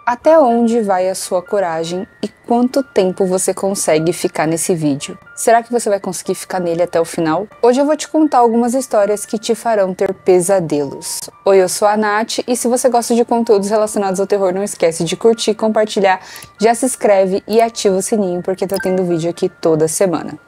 Até onde vai a sua coragem e quanto tempo você consegue ficar nesse vídeo? Será que você vai conseguir ficar nele até o final? Hoje eu vou te contar algumas histórias que te farão ter pesadelos. Oi, eu sou a Nath e se você gosta de conteúdos relacionados ao terror, não esquece de curtir, compartilhar, já se inscreve e ativa o sininho porque tá tendo vídeo aqui toda semana.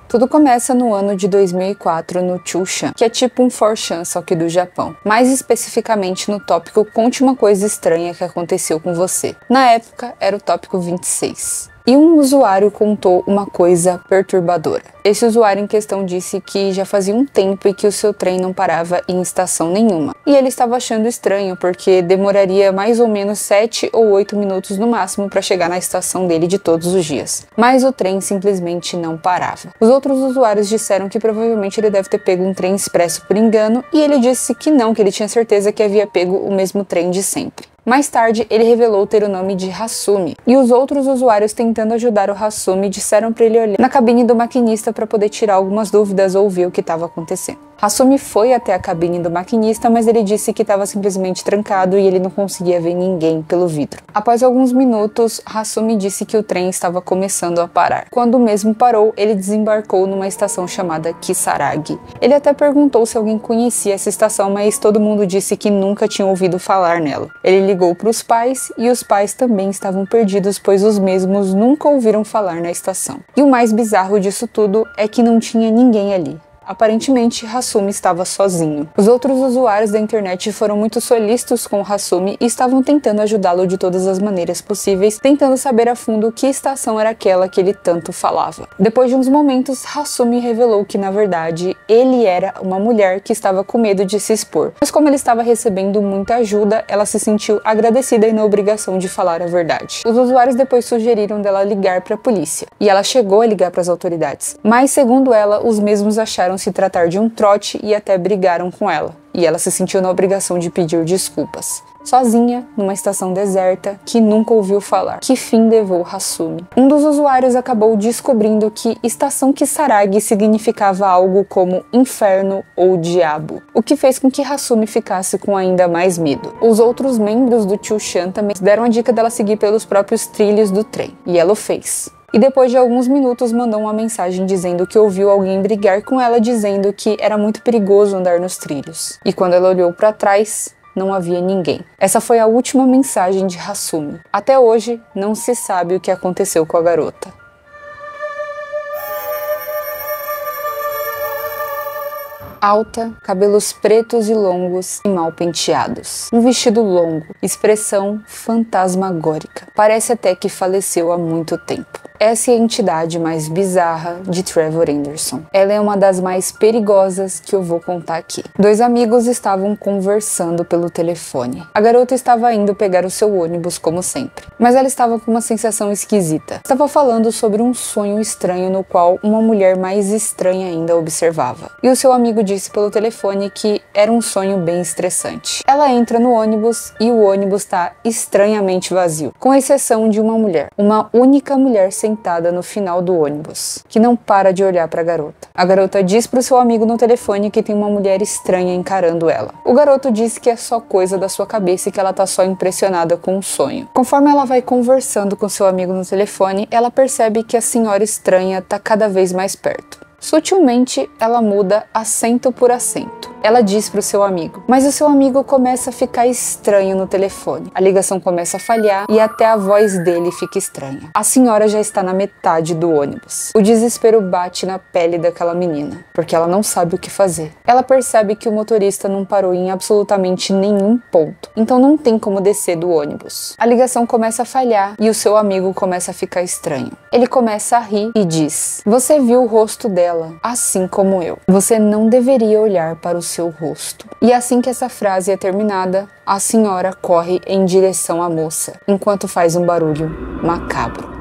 Tudo começa no ano de 2004 no Chushan, que é tipo um 4chan, só que do Japão. Mais especificamente no tópico Conte uma coisa estranha que aconteceu com você. Na época, era o tópico 26. E um usuário contou uma coisa perturbadora. Esse usuário em questão disse que já fazia um tempo e que o seu trem não parava em estação nenhuma. E ele estava achando estranho porque demoraria mais ou menos 7 ou 8 minutos no máximo para chegar na estação dele de todos os dias. Mas o trem simplesmente não parava. Os outros usuários disseram que provavelmente ele deve ter pego um trem expresso por engano e ele disse que não, que ele tinha certeza que havia pego o mesmo trem de sempre. Mais tarde, ele revelou ter o nome de Hasumi, e os outros usuários tentando ajudar o Hasumi disseram para ele olhar na cabine do maquinista para poder tirar algumas dúvidas ou ver o que estava acontecendo. Hasumi foi até a cabine do maquinista, mas ele disse que estava simplesmente trancado e ele não conseguia ver ninguém pelo vidro. Após alguns minutos, Hasumi disse que o trem estava começando a parar. Quando o mesmo parou, ele desembarcou numa estação chamada Kisaragi. Ele até perguntou se alguém conhecia essa estação, mas todo mundo disse que nunca tinha ouvido falar nela. Ele ligou para os pais e os pais também estavam perdidos, pois os mesmos nunca ouviram falar na estação. E o mais bizarro disso tudo é que não tinha ninguém ali. Aparentemente, Hasumi estava sozinho. Os outros usuários da internet foram muito solícitos com Hasumi e estavam tentando ajudá-lo de todas as maneiras possíveis, tentando saber a fundo que estação era aquela que ele tanto falava. Depois de uns momentos, Hasumi revelou que, na verdade, ele era uma mulher que estava com medo de se expor. Mas como ele estava recebendo muita ajuda, ela se sentiu agradecida e na obrigação de falar a verdade. Os usuários depois sugeriram dela ligar para a polícia, e ela chegou a ligar para as autoridades. Mas, segundo ela, os mesmos acharam se tratar de um trote e até brigaram com ela. E ela se sentiu na obrigação de pedir desculpas. Sozinha, numa estação deserta, que nunca ouviu falar. Que fim levou Hasumi? Um dos usuários acabou descobrindo que estação Kisaragi significava algo como inferno ou diabo, o que fez com que Hasumi ficasse com ainda mais medo. Os outros membros do Chushan também deram a dica dela seguir pelos próprios trilhos do trem, e ela o fez. E depois de alguns minutos mandou uma mensagem dizendo que ouviu alguém brigar com ela, dizendo que era muito perigoso andar nos trilhos. E quando ela olhou para trás, não havia ninguém. Essa foi a última mensagem de Hasumi. Até hoje, não se sabe o que aconteceu com a garota. Alta, cabelos pretos e longos e mal penteados. Um vestido longo, expressão fantasmagórica. Parece até que faleceu há muito tempo. Essa é a entidade mais bizarra de Trevor Anderson. Ela é uma das mais perigosas que eu vou contar aqui. Dois amigos estavam conversando pelo telefone. A garota estava indo pegar o seu ônibus, como sempre. Mas ela estava com uma sensação esquisita. Estava falando sobre um sonho estranho no qual uma mulher mais estranha ainda observava. E o seu amigo disse pelo telefone que era um sonho bem estressante. Ela entra no ônibus e o ônibus está estranhamente vazio, com exceção de uma mulher. Uma única mulher sentada no final do ônibus, que não para de olhar para a garota. A garota diz para o seu amigo no telefone que tem uma mulher estranha encarando ela. O garoto diz que é só coisa da sua cabeça e que ela tá só impressionada com o sonho. Conforme ela vai conversando com seu amigo no telefone, ela percebe que a senhora estranha tá cada vez mais perto. Sutilmente, ela muda acento por acento. Ela diz para o seu amigo, mas o seu amigo começa a ficar estranho no telefone. A ligação começa a falhar e até a voz dele fica estranha. A senhora já está na metade do ônibus. O desespero bate na pele daquela menina, porque ela não sabe o que fazer. Ela percebe que o motorista não parou em absolutamente nenhum ponto, então não tem como descer do ônibus. A ligação começa a falhar e o seu amigo começa a ficar estranho. Ele começa a rir e diz, você viu o rosto dela, assim como eu. Você não deveria olhar para o seu rosto. E assim que essa frase é terminada, a senhora corre em direção à moça, enquanto faz um barulho macabro.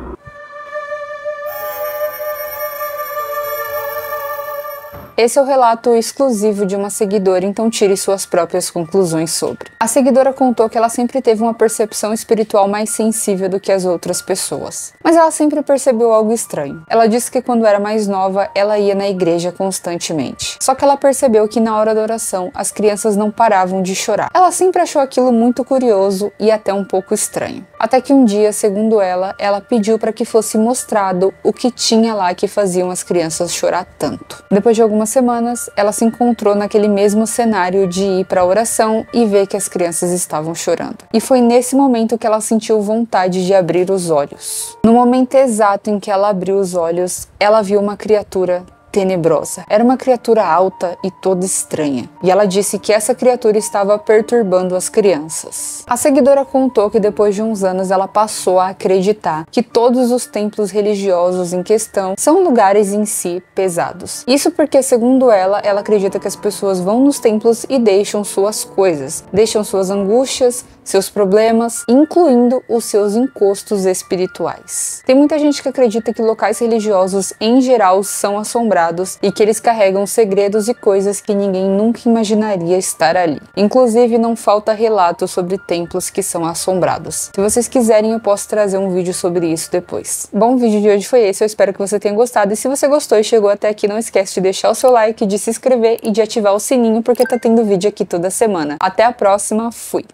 Esse é o relato exclusivo de uma seguidora, então tire suas próprias conclusões sobre. A seguidora contou que ela sempre teve uma percepção espiritual mais sensível do que as outras pessoas, mas ela sempre percebeu algo estranho. Ela disse que quando era mais nova, ela ia na igreja constantemente. Só que ela percebeu que na hora da oração, as crianças não paravam de chorar. Ela sempre achou aquilo muito curioso e até um pouco estranho. Até que um dia, segundo ela pediu para que fosse mostrado o que tinha lá que faziam as crianças chorar tanto. Depois de algumas semanas, ela se encontrou naquele mesmo cenário de ir para a oração e ver que as crianças estavam chorando. E foi nesse momento que ela sentiu vontade de abrir os olhos. No momento exato em que ela abriu os olhos, ela viu uma criatura tenebrosa. Era uma criatura alta e toda estranha. E ela disse que essa criatura estava perturbando as crianças. A seguidora contou que depois de uns anos ela passou a acreditar que todos os templos religiosos em questão são lugares em si pesados. Isso porque, segundo ela acredita que as pessoas vão nos templos e deixam suas coisas, deixam suas angústias, seus problemas, incluindo os seus encostos espirituais. Tem muita gente que acredita que locais religiosos em geral são assombrados e que eles carregam segredos e coisas que ninguém nunca imaginaria estar ali. Inclusive, não falta relatos sobre templos que são assombrados. Se vocês quiserem, eu posso trazer um vídeo sobre isso depois. Bom, o vídeo de hoje foi esse, eu espero que você tenha gostado, e se você gostou e chegou até aqui, não esquece de deixar o seu like, de se inscrever e de ativar o sininho, porque tá tendo vídeo aqui toda semana. Até a próxima, fui!